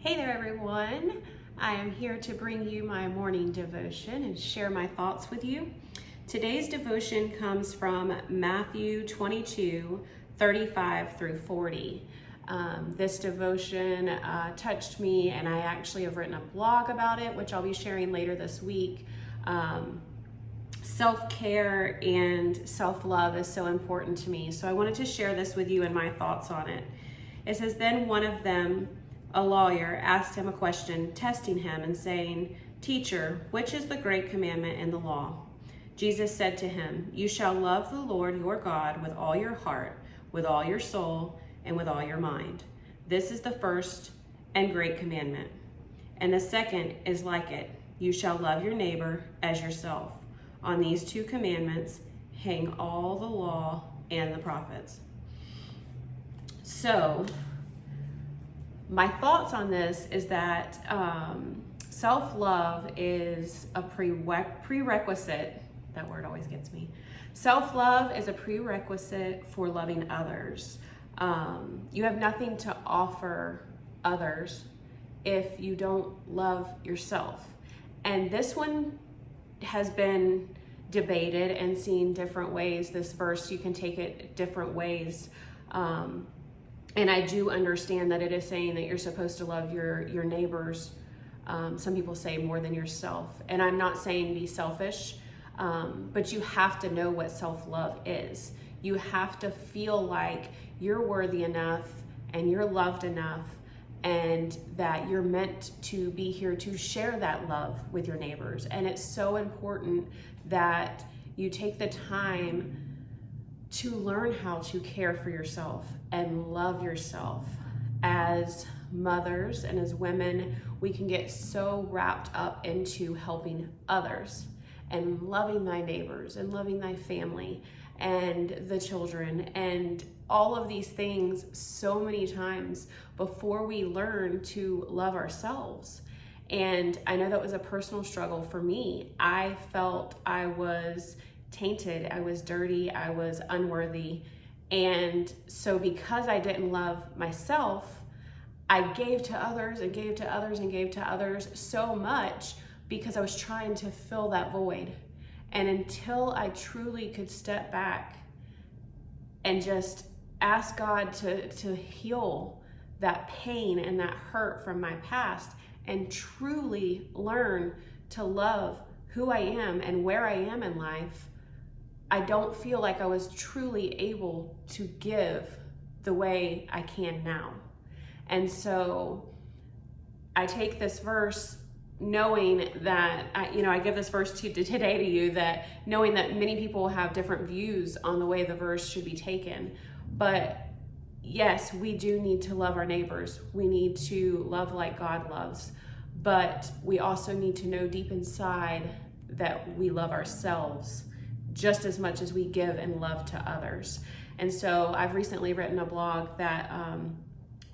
Hey there, everyone. I am here to bring you my morning devotion and share my thoughts with you. Today's devotion comes from Matthew 22, 35 through 40. This devotion touched me, and I actually have written a blog about it, which I'll be sharing later this week. Self-care and self-love is so important to me, so I wanted to share this with you and my thoughts on it. It says, "Then one of them, a lawyer, asked him a question, testing him and saying, 'Teacher, which is the great commandment in the law?' Jesus said to him, 'You shall love the Lord your God with all your heart, with all your soul, and with all your mind. This is the first and great commandment. And the second is like it. You shall love your neighbor as yourself. On these two commandments hang all the law and the prophets.'" So, my thoughts on this is that self-love is a prerequisite. That word always gets me. Self-love is a prerequisite for loving others. You have nothing to offer others if you don't love yourself. And this one has been debated and seen different ways. This verse, you can take it different ways. And I do understand that it is saying that you're supposed to love your neighbors. Some people say more than yourself. And I'm not saying be selfish, but you have to know what self-love is. You have to feel like you're worthy enough and you're loved enough and that you're meant to be here to share that love with your neighbors. And it's so important that you take the time to learn how to care for yourself and love yourself. As mothers and as women, we can get so wrapped up into helping others and loving thy neighbors and loving thy family and the children and all of these things so many times before we learn to love ourselves. And I know that was a personal struggle for me. I felt I was tainted, I was dirty, I was unworthy. And so because I didn't love myself, I gave to others and gave to others and gave to others so much because I was trying to fill that void. And until I truly could step back and just ask God to heal that pain and that hurt from my past and truly learn to love who I am and where I am in life, I don't feel like I was truly able to give the way I can now. And so I take this verse knowing that, I give this verse today to you, that knowing that many people have different views on the way the verse should be taken. But yes, we do need to love our neighbors. We need to love like God loves. But we also need to know deep inside that we love ourselves just as much as we give and love to others. And so I've recently written a blog that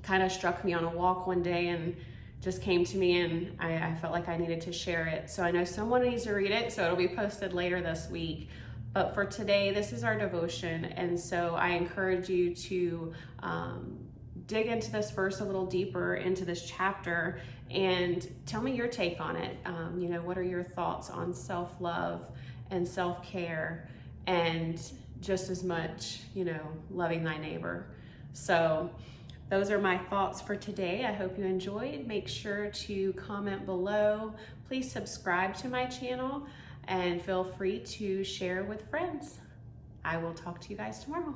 kind of struck me on a walk one day and just came to me, and I felt like I needed to share it. So I know someone needs to read it, so it'll be posted later this week. But for today, this is our devotion. And so I encourage you to dig into this verse a little deeper, into this chapter, and tell me your take on it. What are your thoughts on self-love and self-care, and just as much, loving thy neighbor. So those are my thoughts for today. I hope you enjoyed. Make sure to comment below. Please subscribe to my channel and feel free to share with friends. I will talk to you guys tomorrow.